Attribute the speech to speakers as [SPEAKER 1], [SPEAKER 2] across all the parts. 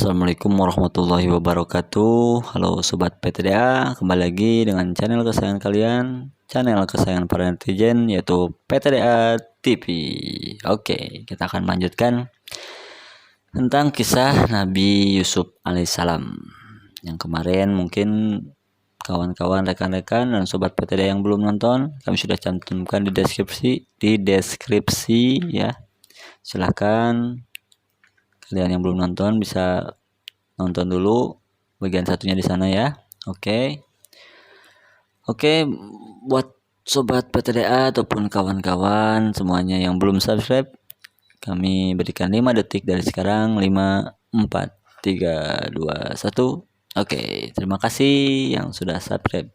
[SPEAKER 1] Assalamualaikum warahmatullahi wabarakatuh. Halo Sobat PTDA, kembali lagi dengan channel kesayangan kalian, channel kesayangan para netizen, yaitu PTDA TV. Oke, kita akan melanjutkan tentang kisah Nabi Yusuf alaihissalam. Yang kemarin mungkin kawan-kawan, rekan-rekan, dan Sobat PTDA yang belum nonton, kami sudah cantumkan di deskripsi ya. Silahkan kalian yang belum nonton bisa nonton dulu bagian satunya di sana ya. Oke, buat Sobat PTDA ataupun kawan-kawan semuanya yang belum subscribe, kami berikan 5 detik dari sekarang. 5, 4, 3, 2, 1. Oke, terima kasih yang sudah subscribe.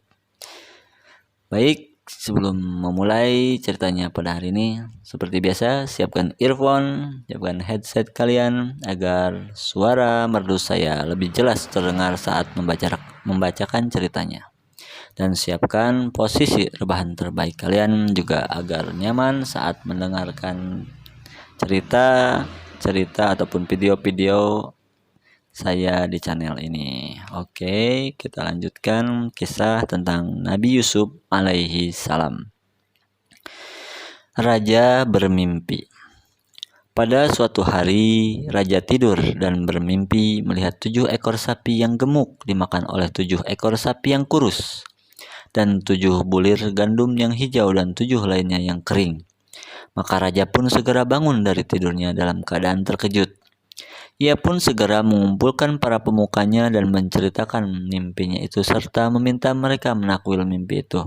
[SPEAKER 1] Baik, sebelum memulai ceritanya pada hari ini, seperti biasa, siapkan earphone, siapkan headset kalian agar suara merdu saya lebih jelas terdengar saat membacakan ceritanya. Dan siapkan posisi rebahan terbaik kalian juga agar nyaman saat mendengarkan cerita ataupun video-video saya di channel ini. Oke, kita lanjutkan kisah tentang Nabi Yusuf alaihi salam. Raja bermimpi. Pada suatu hari, raja tidur dan bermimpi melihat 7 ekor sapi yang gemuk dimakan oleh 7 ekor sapi yang kurus, dan 7 bulir gandum yang hijau dan 7 lainnya yang kering. Maka raja pun segera bangun dari tidurnya dalam keadaan terkejut. Ia pun segera mengumpulkan para pemukanya dan menceritakan mimpinya itu serta meminta mereka menakwil mimpi itu.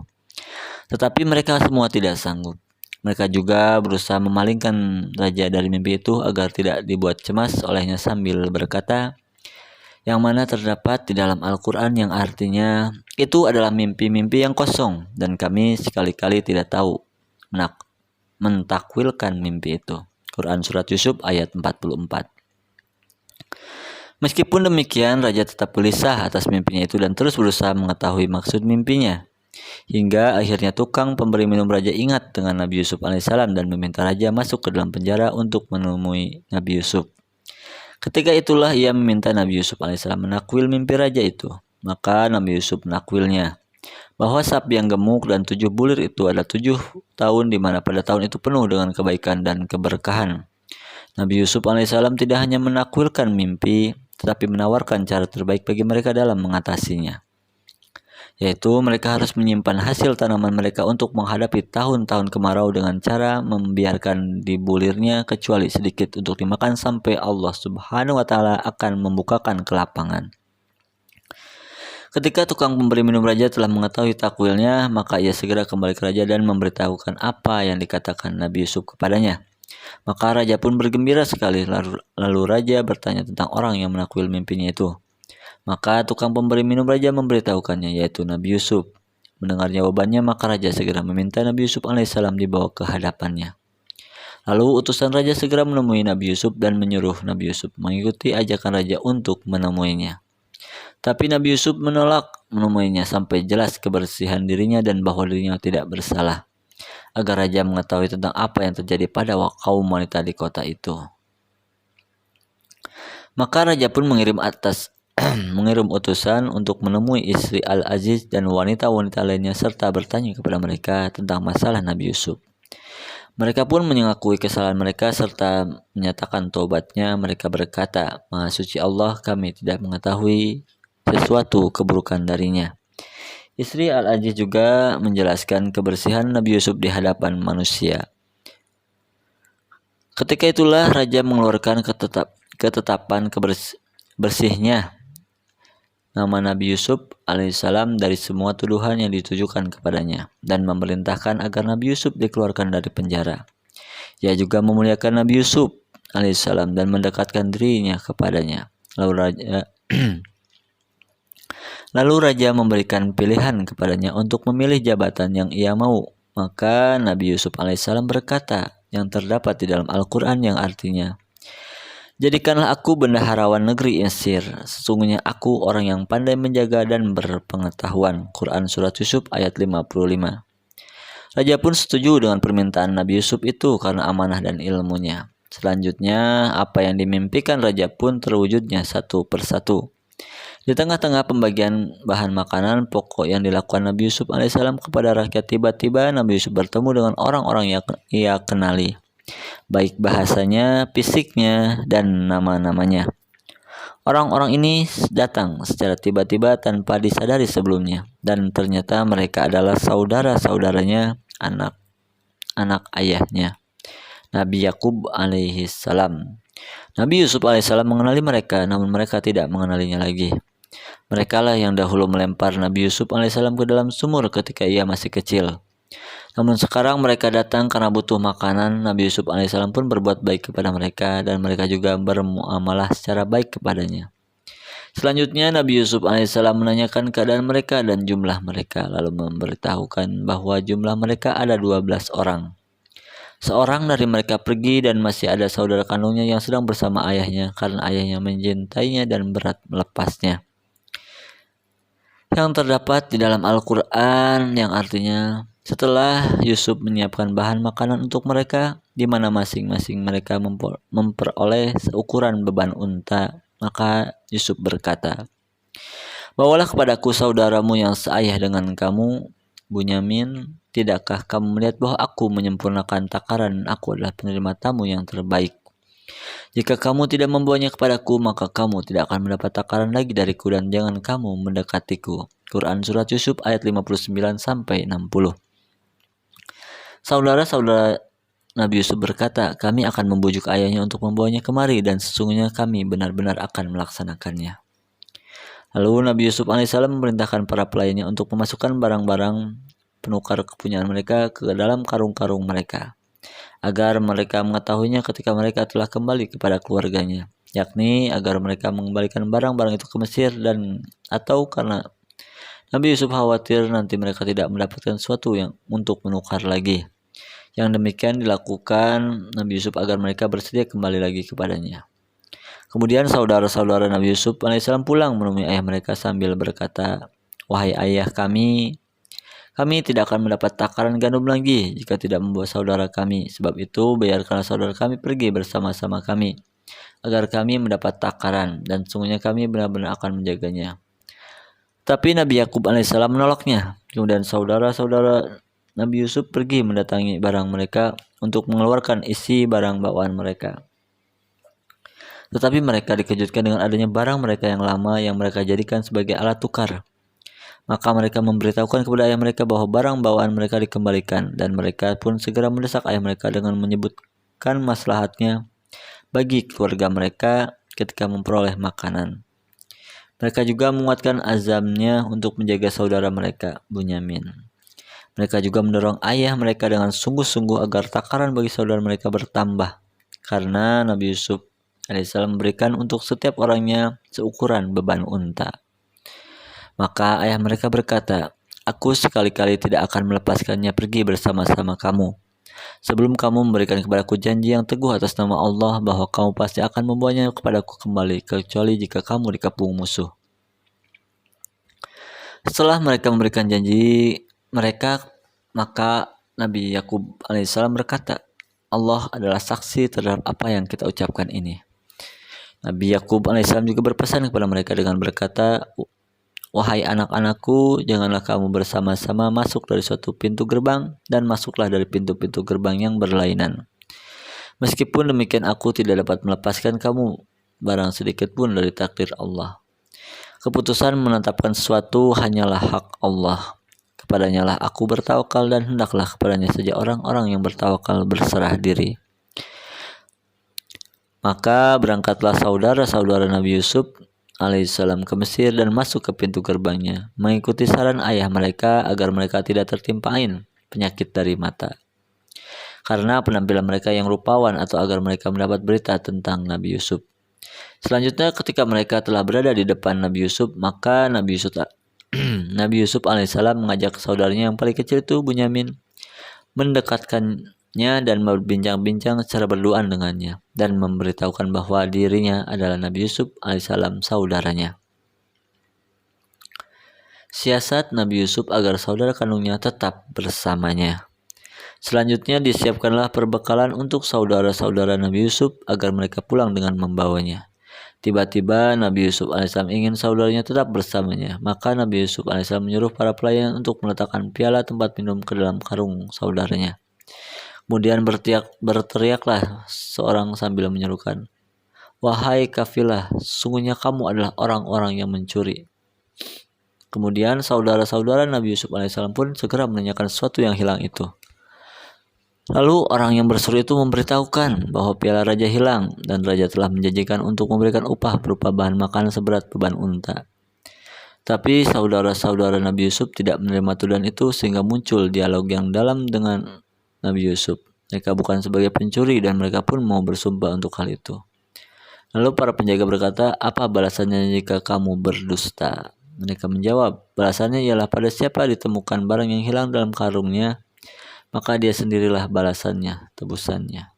[SPEAKER 1] Tetapi mereka semua tidak sanggup. Mereka juga berusaha memalingkan raja dari mimpi itu agar tidak dibuat cemas olehnya sambil berkata, yang mana terdapat di dalam Al-Quran yang artinya itu adalah mimpi-mimpi yang kosong dan kami sekali-kali tidak tahu mentakwilkan mimpi itu. Quran Surat Yusuf ayat 44. Meskipun demikian, raja tetap gelisah atas mimpinya itu dan terus berusaha mengetahui maksud mimpinya. Hingga akhirnya tukang pemberi minum raja ingat dengan Nabi Yusuf alaihissalam dan meminta raja masuk ke dalam penjara untuk menemui Nabi Yusuf. Ketika itulah ia meminta Nabi Yusuf alaihissalam menakwil mimpi raja itu. Maka Nabi Yusuf menakwilnya, bahwa sapi yang gemuk dan 7 bulir itu adalah 7 tahun, di mana pada tahun itu penuh dengan kebaikan dan keberkahan. Nabi Yusuf alaihissalam tidak hanya menakwilkan mimpi, tetapi menawarkan cara terbaik bagi mereka dalam mengatasinya, yaitu mereka harus menyimpan hasil tanaman mereka untuk menghadapi tahun-tahun kemarau dengan cara membiarkan dibulirnya kecuali sedikit untuk dimakan sampai Allah Subhanahu wa Ta'ala akan membukakan kelapangan. Ketika tukang pemberi minum raja telah mengetahui takwilnya, maka ia segera kembali ke raja dan memberitahukan apa yang dikatakan Nabi Yusuf kepadanya. Maka raja pun bergembira sekali. Lalu raja bertanya tentang orang yang menakwil mimpinya itu. Maka tukang pemberi minum raja memberitahukannya, yaitu Nabi Yusuf. Mendengar jawabannya, maka raja segera meminta Nabi Yusuf alaihissalam dibawa ke hadapannya. Lalu utusan raja segera menemui Nabi Yusuf dan menyuruh Nabi Yusuf mengikuti ajakan raja untuk menemuinya. Tapi Nabi Yusuf menolak menemuinya sampai jelas kebersihan dirinya dan bahwa dirinya tidak bersalah, agar raja mengetahui tentang apa yang terjadi pada kaum wanita di kota itu. Maka raja pun mengirim utusan untuk menemui istri Al-Aziz dan wanita-wanita lainnya serta bertanya kepada mereka tentang masalah Nabi Yusuf. Mereka pun mengakui kesalahan mereka serta menyatakan taubatnya. Mereka berkata, Maha Suci Allah, kami tidak mengetahui sesuatu keburukan darinya. Istri Al-Aziz juga menjelaskan kebersihan Nabi Yusuf di hadapan manusia. Ketika itulah raja mengeluarkan ketetapan bersihnya nama Nabi Yusuf alaihissalam dari semua tuduhan yang ditujukan kepadanya dan memerintahkan agar Nabi Yusuf dikeluarkan dari penjara. Ia juga memuliakan Nabi Yusuf alaihissalam dan mendekatkan dirinya kepadanya. Lalu raja memberikan pilihan kepadanya untuk memilih jabatan yang ia mau. Maka Nabi Yusuf alaihissalam berkata yang terdapat di dalam Al-Quran yang artinya, jadikanlah aku bendaharawan negeri Mesir. Sesungguhnya aku orang yang pandai menjaga dan berpengetahuan. Quran Surat Yusuf ayat 55. Raja pun setuju dengan permintaan Nabi Yusuf itu karena amanah dan ilmunya. Selanjutnya, apa yang dimimpikan raja pun terwujudnya satu persatu. Di tengah-tengah pembagian bahan makanan pokok yang dilakukan Nabi Yusuf alaihissalam kepada rakyat, tiba-tiba Nabi Yusuf bertemu dengan orang-orang yang ia kenali, baik bahasanya, fisiknya, dan nama-namanya. Orang-orang ini datang secara tiba-tiba tanpa disadari sebelumnya, dan ternyata mereka adalah saudara-saudaranya, anak ayahnya, Nabi Yakub alaihissalam. Nabi Yusuf alaihissalam mengenali mereka, namun mereka tidak mengenalinya lagi. Mereka lah yang dahulu melempar Nabi Yusuf alaihissalam ke dalam sumur ketika ia masih kecil. Namun sekarang mereka datang karena butuh makanan. Nabi Yusuf alaihissalam pun berbuat baik kepada mereka, dan mereka juga bermuamalah secara baik kepadanya. Selanjutnya Nabi Yusuf alaihissalam menanyakan keadaan mereka dan jumlah mereka, lalu memberitahukan bahwa jumlah mereka ada 12 orang. Seorang dari mereka pergi dan masih ada saudara kandungnya yang sedang bersama ayahnya karena ayahnya mencintainya dan berat melepasnya. Yang terdapat di dalam Al-Quran yang artinya, setelah Yusuf menyiapkan bahan makanan untuk mereka, di mana masing-masing mereka memperoleh seukuran beban unta, maka Yusuf berkata, "Bawalah kepadaku saudaramu yang seayah dengan kamu, Bunyamin. Tidakkah kamu melihat bahwa aku menyempurnakan takaran dan aku adalah penerima tamu yang terbaik? Jika kamu tidak membawanya kepadaku, maka kamu tidak akan mendapat takaran lagi dariku dan jangan kamu mendekatiku." Quran Surat Yusuf ayat 59-60. Saudara-saudara Nabi Yusuf berkata, "Kami akan membujuk ayahnya untuk membawanya kemari dan sesungguhnya kami benar-benar akan melaksanakannya." Lalu Nabi Yusuf alaihissalam memerintahkan para pelayannya untuk memasukkan barang-barang penukar kepunyaan mereka ke dalam karung-karung mereka, agar mereka mengetahuinya ketika mereka telah kembali kepada keluarganya, yakni agar mereka mengembalikan barang-barang itu ke Mesir, dan atau karena Nabi Yusuf khawatir nanti mereka tidak mendapatkan sesuatu yang untuk menukar lagi. Yang demikian dilakukan Nabi Yusuf agar mereka bersedia kembali lagi kepadanya. Kemudian saudara-saudara Nabi Yusuf alaihissalam pulang menemui ayah mereka sambil berkata, "Wahai ayah kami tidak akan mendapat takaran gandum lagi jika tidak membawa saudara kami. Sebab itu biarkanlah saudara kami pergi bersama-sama kami, agar kami mendapat takaran, dan sungguhnya kami benar-benar akan menjaganya." Tapi Nabi Yakub alaihissalam menolaknya. Kemudian saudara-saudara Nabi Yusuf pergi mendatangi barang mereka untuk mengeluarkan isi barang bawaan mereka. Tetapi mereka dikejutkan dengan adanya barang mereka yang lama yang mereka jadikan sebagai alat tukar. Maka mereka memberitahukan kepada ayah mereka bahwa barang bawaan mereka dikembalikan, dan mereka pun segera mendesak ayah mereka dengan menyebutkan maslahatnya bagi keluarga mereka ketika memperoleh makanan. Mereka juga menguatkan azamnya untuk menjaga saudara mereka, Bunyamin. Mereka juga mendorong ayah mereka dengan sungguh-sungguh agar takaran bagi saudara mereka bertambah, karena Nabi Yusuf alaihissalam memberikan untuk setiap orangnya seukuran beban unta. Maka ayah mereka berkata, "Aku sekali-kali tidak akan melepaskannya pergi bersama-sama kamu, sebelum kamu memberikan kepadaku janji yang teguh atas nama Allah bahwa kamu pasti akan membawanya kepadaku kembali, kecuali jika kamu dikepung musuh." Setelah mereka memberikan janji mereka, maka Nabi Yakub alaihissalam berkata, "Allah adalah saksi terhadap apa yang kita ucapkan ini." Nabi Yakub alaihissalam juga berpesan kepada mereka dengan berkata, "Wahai anak-anakku, janganlah kamu bersama-sama masuk dari suatu pintu gerbang, dan masuklah dari pintu-pintu gerbang yang berlainan. Meskipun demikian aku tidak dapat melepaskan kamu barang sedikit pun dari takdir Allah. Keputusan menetapkan sesuatu hanyalah hak Allah. Kepadanya lah aku bertawakal, dan hendaklah kepadanya saja orang-orang yang bertawakal berserah diri." Maka berangkatlah saudara-saudara Nabi Yusuf alaihissalam ke Mesir dan masuk ke pintu gerbangnya, mengikuti saran ayah mereka agar mereka tidak tertimpa ain, penyakit dari mata, karena penampilan mereka yang rupawan, atau agar mereka mendapat berita tentang Nabi Yusuf. Selanjutnya ketika mereka telah berada di depan Nabi Yusuf, maka Nabi Yusuf alaihissalam mengajak saudaranya yang paling kecil itu, Bunyamin, mendekatkannya dan berbincang-bincang secara berduaan dengannya, dan memberitahukan bahwa dirinya adalah Nabi Yusuf alaihissalam, saudaranya. Siasat Nabi Yusuf agar saudara kandungnya tetap bersamanya. Selanjutnya disiapkanlah perbekalan untuk saudara-saudara Nabi Yusuf agar mereka pulang dengan membawanya. Tiba-tiba Nabi Yusuf alaihissalam ingin saudaranya tetap bersamanya. Maka Nabi Yusuf alaihissalam menyuruh para pelayan untuk meletakkan piala tempat minum ke dalam karung saudaranya. Kemudian berteriaklah seorang sambil menyerukan, "Wahai kafilah, sungguhnya kamu adalah orang-orang yang mencuri." Kemudian saudara-saudara Nabi Yusuf alaihissalam pun segera menanyakan sesuatu yang hilang itu. Lalu orang yang berseru itu memberitahukan bahwa piala raja hilang dan raja telah menjanjikan untuk memberikan upah berupa bahan makanan seberat beban unta. Tapi saudara-saudara Nabi Yusuf tidak menerima tuduhan itu sehingga muncul dialog yang dalam dengan Nabi Yusuf. Mereka bukan sebagai pencuri dan mereka pun mau bersumpah untuk hal itu. Lalu para penjaga berkata, "Apa balasannya jika kamu berdusta?" Mereka menjawab, "Balasannya ialah pada siapa ditemukan barang yang hilang dalam karungnya, maka dia sendirilah balasannya, tebusannya."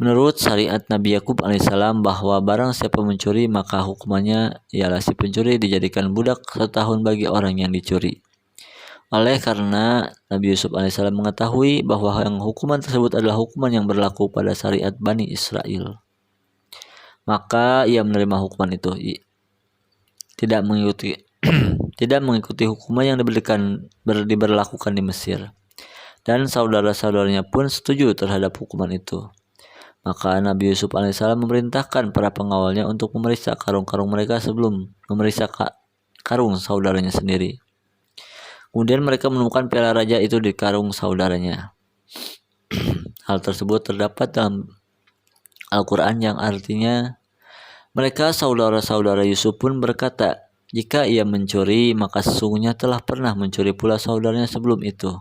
[SPEAKER 1] Menurut syariat Nabi Yakub alaihissalam bahwa barang siapa mencuri maka hukumannya ialah si pencuri dijadikan budak 1 tahun bagi orang yang dicuri. Oleh karena Nabi Yusuf alaihissalam mengetahui bahwa yang hukuman tersebut adalah hukuman yang berlaku pada syariat Bani Israel, maka ia menerima hukuman itu, tidak mengikuti hukuman yang diberlakukan di Mesir. Dan saudara-saudaranya pun setuju terhadap hukuman itu. Maka Nabi Yusuf alaihissalam memerintahkan para pengawalnya untuk memeriksa karung-karung mereka sebelum memeriksa karung saudaranya sendiri. Kemudian mereka menemukan piala raja itu di karung saudaranya. Hal tersebut terdapat dalam Al-Quran yang artinya, mereka saudara-saudara Yusuf pun berkata, jika ia mencuri maka sesungguhnya telah pernah mencuri pula saudaranya sebelum itu.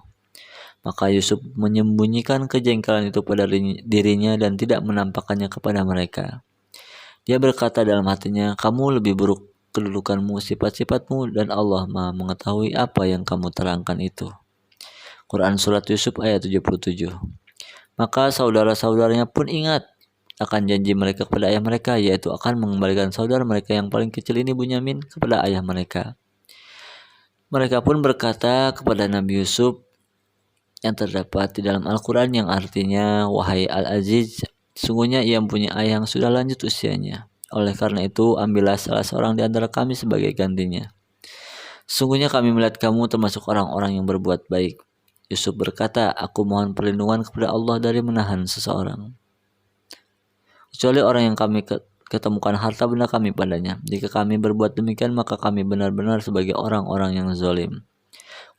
[SPEAKER 1] Maka Yusuf menyembunyikan kejengkelan itu pada dirinya dan tidak menampakkannya kepada mereka. Dia berkata dalam hatinya, "Kamu lebih buruk kedudukanmu, sifat-sifatmu, dan Allah Maha mengetahui apa yang kamu terangkan itu." Quran Surat Yusuf ayat 77. Maka saudara-saudaranya pun ingat akan janji mereka kepada ayah mereka, yaitu akan mengembalikan saudara mereka yang paling kecil ini Bunyamin kepada ayah mereka. Mereka pun berkata kepada Nabi Yusuf yang terdapat di dalam Al-Quran yang artinya, "Wahai Al-Aziz, sungguhnya ia mempunyai ayah yang sudah lanjut usianya. Oleh karena itu, ambillah salah seorang di antara kami sebagai gantinya. Sungguhnya kami melihat kamu termasuk orang-orang yang berbuat baik." Yusuf berkata, "Aku mohon perlindungan kepada Allah dari menahan seseorang, kecuali orang yang kami ketemukan harta benda kami padanya. Jika kami berbuat demikian, maka kami benar-benar sebagai orang-orang yang zalim."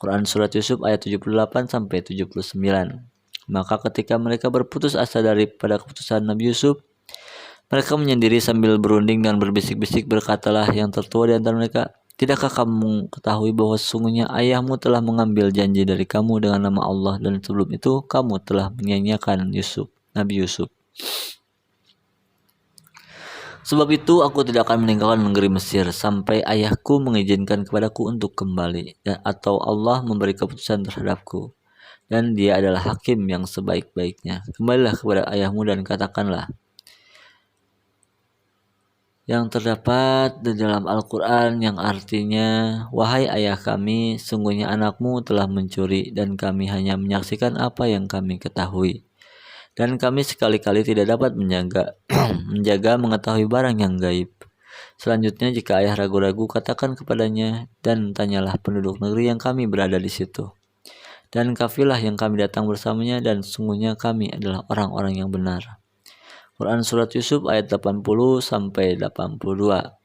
[SPEAKER 1] Quran Surat Yusuf ayat 78-79. Maka ketika mereka berputus asa daripada keputusan Nabi Yusuf, mereka menyendiri sambil berunding dan berbisik-bisik. Berkatalah yang tertua di antara mereka, "Tidakkah kamu ketahui bahwa sesungguhnya ayahmu telah mengambil janji dari kamu dengan nama Allah, dan sebelum itu kamu telah menyanyiakan Nabi Yusuf. Sebab itu aku tidak akan meninggalkan negeri Mesir sampai ayahku mengizinkan kepadaku untuk kembali, atau Allah memberi keputusan terhadapku, dan dia adalah hakim yang sebaik-baiknya. Kembalilah kepada ayahmu dan katakanlah." Yang terdapat di dalam Al-Quran yang artinya, "Wahai ayah kami, sungguhnya anakmu telah mencuri dan kami hanya menyaksikan apa yang kami ketahui. Dan kami sekali-kali tidak dapat menjaga mengetahui barang yang gaib. Selanjutnya jika ayah ragu-ragu, katakan kepadanya, dan tanyalah penduduk negeri yang kami berada di situ, dan kafilah yang kami datang bersamanya, dan sungguhnya kami adalah orang-orang yang benar." Quran Surat Yusuf ayat 80-82.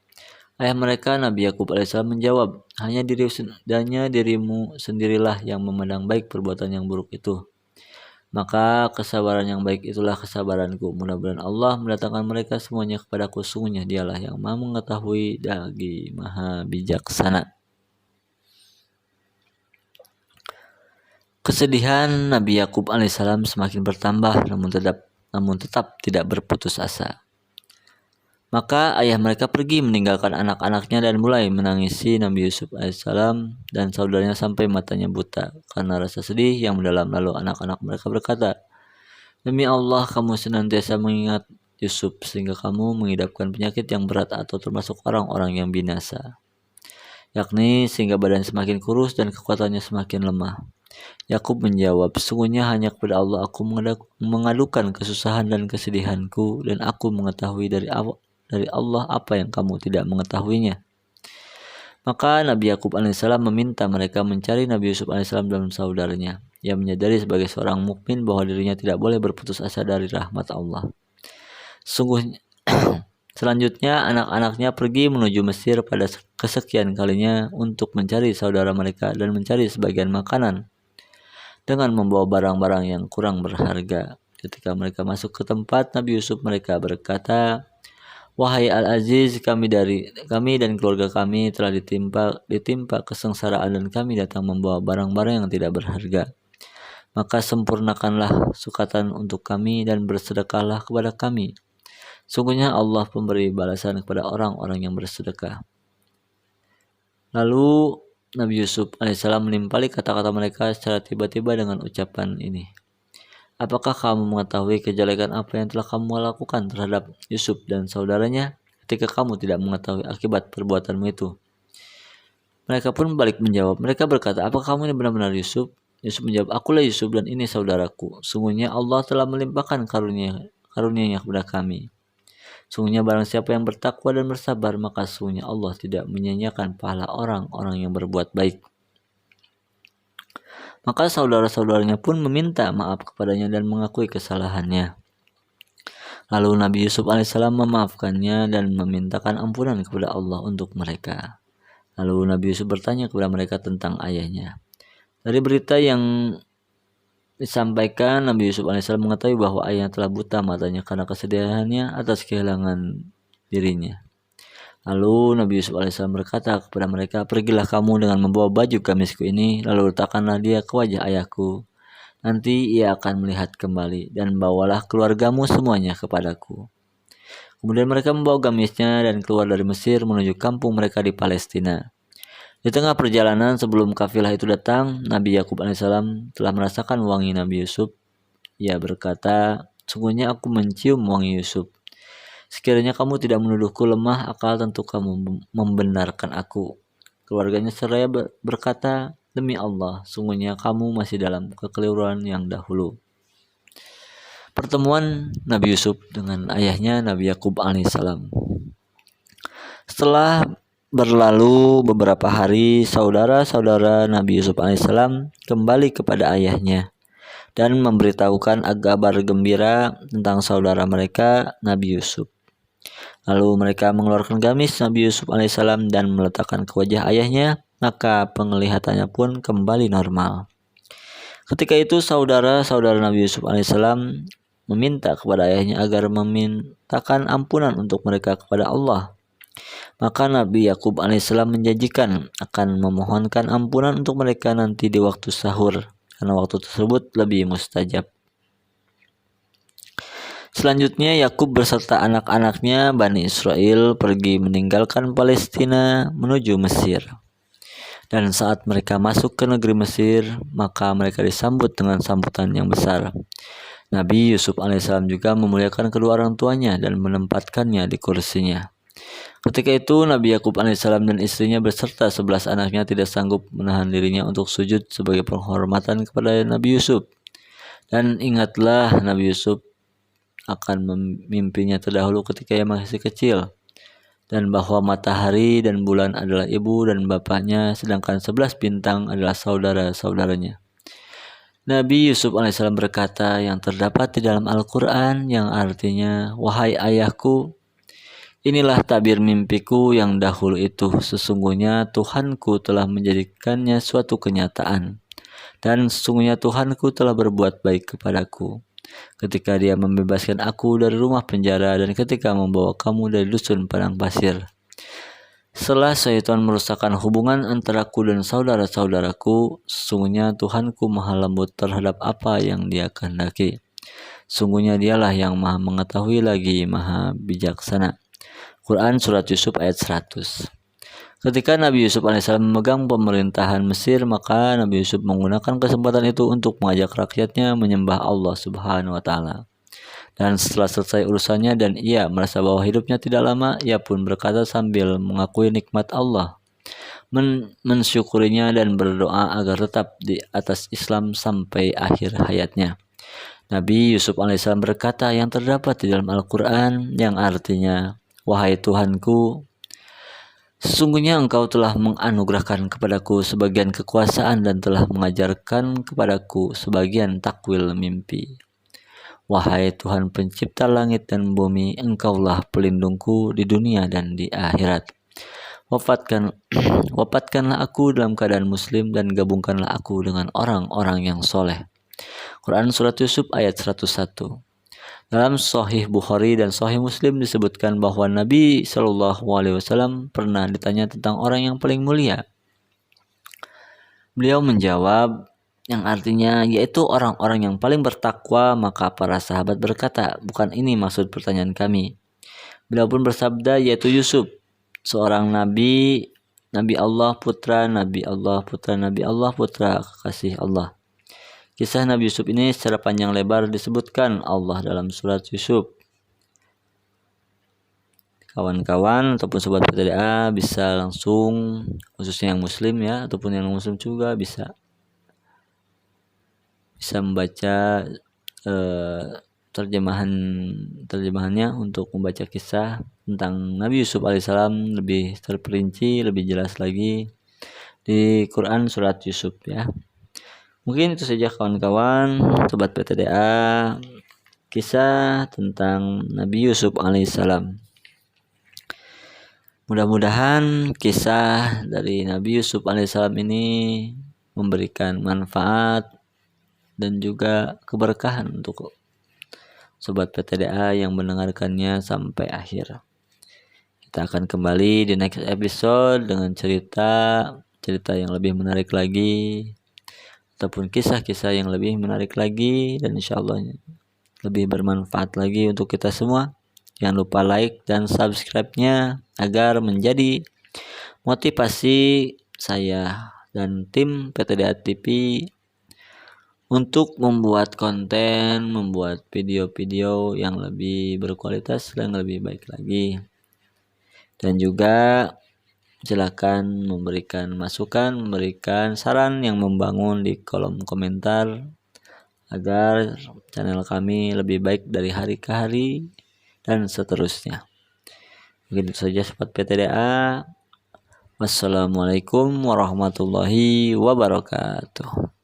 [SPEAKER 1] Ayah mereka Nabi Yakub alaihissalam menjawab, hanya dirimu sendirilah yang memandang baik perbuatan yang buruk itu. Maka kesabaran yang baik itulah kesabaranku. Mudah-mudahan Allah mendatangkan mereka semuanya kepadaku. Sungguhnya dialah yang maha mengetahui lagi maha bijaksana. Kesedihan Nabi Yakub alaihissalam semakin bertambah, namun tetap tidak berputus asa. Maka ayah mereka pergi meninggalkan anak-anaknya dan mulai menangisi Nabi Yusuf alaihissalam dan saudaranya sampai matanya buta karena rasa sedih yang mendalam. Lalu anak-anak mereka berkata, "Demi Allah, kamu senantiasa mengingat Yusuf sehingga kamu mengidapkan penyakit yang berat atau termasuk orang-orang yang binasa, yakni sehingga badan semakin kurus dan kekuatannya semakin lemah. Yakub menjawab, sungguhnya hanya kepada Allah aku mengadukan kesusahan dan kesedihanku, dan aku mengetahui dari Allah apa yang kamu tidak mengetahuinya. Maka Nabi Yakub alaihissalam meminta mereka mencari Nabi Yusuf alaihissalam dan saudaranya. Ia menyadari sebagai seorang mukmin bahwa dirinya tidak boleh berputus asa dari rahmat Allah. Sungguhnya selanjutnya anak-anaknya pergi menuju Mesir pada kesekian kalinya untuk mencari saudara mereka dan mencari sebagian makanan dengan membawa barang-barang yang kurang berharga. Ketika mereka masuk ke tempat Nabi Yusuf, mereka berkata, wahai Al-Aziz, kami dan keluarga kami telah ditimpa kesengsaraan dan kami datang membawa barang-barang yang tidak berharga. Maka sempurnakanlah sukatan untuk kami dan bersedekahlah kepada kami. Sungguhnya Allah pemberi balasan kepada orang-orang yang bersedekah. Lalu Nabi Yusuf alaihissalam menimpali kata-kata mereka secara tiba-tiba dengan ucapan ini. Apakah kamu mengetahui kejelekan apa yang telah kamu lakukan terhadap Yusuf dan saudaranya ketika kamu tidak mengetahui akibat perbuatanmu itu? Mereka pun balik menjawab. Mereka berkata, apakah kamu ini benar-benar Yusuf? Yusuf menjawab, akulah Yusuf dan ini saudaraku. Sungguhnya Allah telah melimpahkan karunia-Nya kepada kami. Sungguhnya barang siapa yang bertakwa dan bersabar, maka sungguhnya Allah tidak menyia-nyiakan pahala orang-orang yang berbuat baik. Maka saudara-saudaranya pun meminta maaf kepadanya dan mengakui kesalahannya. Lalu Nabi Yusuf alaihissalam memaafkannya dan memintakan ampunan kepada Allah untuk mereka. Lalu Nabi Yusuf bertanya kepada mereka tentang ayahnya. Dari berita yang disampaikan, Nabi Yusuf alaihissalam mengetahui bahwa ayahnya telah buta matanya karena kesedihannya atas kehilangan dirinya. Lalu Nabi Yusuf alaihissalam berkata kepada mereka, pergilah kamu dengan membawa baju gamisku ini, lalu letakkanlah dia ke wajah ayahku. Nanti ia akan melihat kembali, dan bawalah keluargamu semuanya kepadaku. Kemudian mereka membawa gamisnya dan keluar dari Mesir menuju kampung mereka di Palestina. Di tengah perjalanan sebelum kafilah itu datang, Nabi Yakub alaihissalam telah merasakan wangi Nabi Yusuf. Ia berkata, sungguhnya aku mencium wangi Yusuf. Sekiranya kamu tidak menuduhku lemah akal, tentu kamu membenarkan aku. Keluarganya seraya berkata, demi Allah, sungguhnya kamu masih dalam kekeliruan yang dahulu. Pertemuan Nabi Yusuf dengan ayahnya Nabi Yakub alaihissalam. Setelah berlalu beberapa hari, saudara-saudara Nabi Yusuf alaihissalam kembali kepada ayahnya dan memberitahukan kabar gembira tentang saudara mereka Nabi Yusuf. Lalu mereka mengeluarkan gamis Nabi Yusuf alaihissalam dan meletakkan ke wajah ayahnya, maka penglihatannya pun kembali normal. Ketika itu saudara-saudara Nabi Yusuf alaihissalam meminta kepada ayahnya agar memintakan ampunan untuk mereka kepada Allah. Maka Nabi Yakub alaihissalam menjanjikan akan memohonkan ampunan untuk mereka nanti di waktu sahur, karena waktu tersebut lebih mustajab. Selanjutnya Yakub beserta anak-anaknya Bani Israel pergi meninggalkan Palestina menuju Mesir. Dan saat mereka masuk ke negeri Mesir, maka mereka disambut dengan sambutan yang besar. Nabi Yusuf alaihissalam juga memuliakan kedua orang tuanya dan menempatkannya di kursinya. Ketika itu Nabi Yakub alaihissalam dan istrinya beserta 11 anaknya tidak sanggup menahan dirinya untuk sujud sebagai penghormatan kepada Nabi Yusuf. Dan ingatlah Nabi Yusuf akan mimpinya terdahulu ketika ia masih kecil, dan bahwa matahari dan bulan adalah ibu dan bapaknya, sedangkan 11 bintang adalah saudara-saudaranya. Nabi Yusuf alaihissalam berkata yang terdapat di dalam Al-Quran yang artinya, wahai ayahku, inilah tabir mimpiku yang dahulu itu. Sesungguhnya Tuhanku telah menjadikannya suatu kenyataan. Dan sesungguhnya Tuhanku telah berbuat baik kepadaku ketika Dia membebaskan aku dari rumah penjara dan ketika membawa kamu dari dusun padang pasir. Setelah syaitan merusakkan hubungan antaraku dan saudara-saudaraku, sesungguhnya Tuhanku maha lembut terhadap apa yang Dia kehendaki. Sungguhnya Dialah yang maha mengetahui lagi maha bijaksana. Quran Surat Yusuf ayat 100. Ketika Nabi Yusuf alaihissalam memegang pemerintahan Mesir, maka Nabi Yusuf menggunakan kesempatan itu untuk mengajak rakyatnya menyembah Allah Subhanahu wa Ta'ala. Dan setelah selesai urusannya dan ia merasa bahwa hidupnya tidak lama, ia pun berkata sambil mengakui nikmat Allah, mensyukurinya dan berdoa agar tetap di atas Islam sampai akhir hayatnya. Nabi Yusuf alaihissalam berkata yang terdapat di dalam Al-Quran yang artinya, "Wahai Tuhanku, sesungguhnya Engkau telah menganugerahkan kepadaku sebagian kekuasaan dan telah mengajarkan kepadaku sebagian takwil mimpi. Wahai Tuhan pencipta langit dan bumi, Engkaulah pelindungku di dunia dan di akhirat. Wafatkanlah aku dalam keadaan muslim dan gabungkanlah aku dengan orang-orang yang soleh." Quran Surat Yusuf ayat 101. Dalam Sahih Bukhari dan Sahih Muslim disebutkan bahwa Nabi Shallallahu Alaihi Wasallam pernah ditanya tentang orang yang paling mulia. Beliau menjawab, yang artinya yaitu orang-orang yang paling bertakwa. Maka para sahabat berkata, "Bukan ini maksud pertanyaan kami." Beliau pun bersabda, yaitu Yusuf, seorang nabi, Nabi Allah, putra Nabi Allah, putra Nabi Allah, putra kekasih Allah. Kisah Nabi Yusuf ini secara panjang lebar disebutkan Allah dalam surat Yusuf. Kawan-kawan ataupun sobat PTDA bisa langsung, khususnya yang muslim ya, ataupun yang muslim juga bisa membaca terjemahannya untuk membaca kisah tentang Nabi Yusuf alaihissalam lebih terperinci, lebih jelas lagi di Quran surat Yusuf ya. Mungkin itu saja kawan-kawan sobat PTDA, kisah tentang Nabi Yusuf alaihissalam. Mudah-mudahan kisah dari Nabi Yusuf alaihissalam ini memberikan manfaat dan juga keberkahan untuk sobat PTDA yang mendengarkannya sampai akhir. Kita akan kembali di next episode dengan cerita yang lebih menarik lagi, ataupun kisah-kisah yang lebih menarik lagi, dan insya Allah lebih bermanfaat lagi untuk kita semua. Jangan lupa like dan subscribe-nya agar menjadi motivasi saya dan tim PTDA TV untuk membuat konten, membuat video-video yang lebih berkualitas dan lebih baik lagi. Dan juga silakan memberikan masukan, memberikan saran yang membangun di kolom komentar agar channel kami lebih baik dari hari ke hari dan seterusnya. Begitu saja sobat PTDA. Wassalamualaikum warahmatullahi wabarakatuh.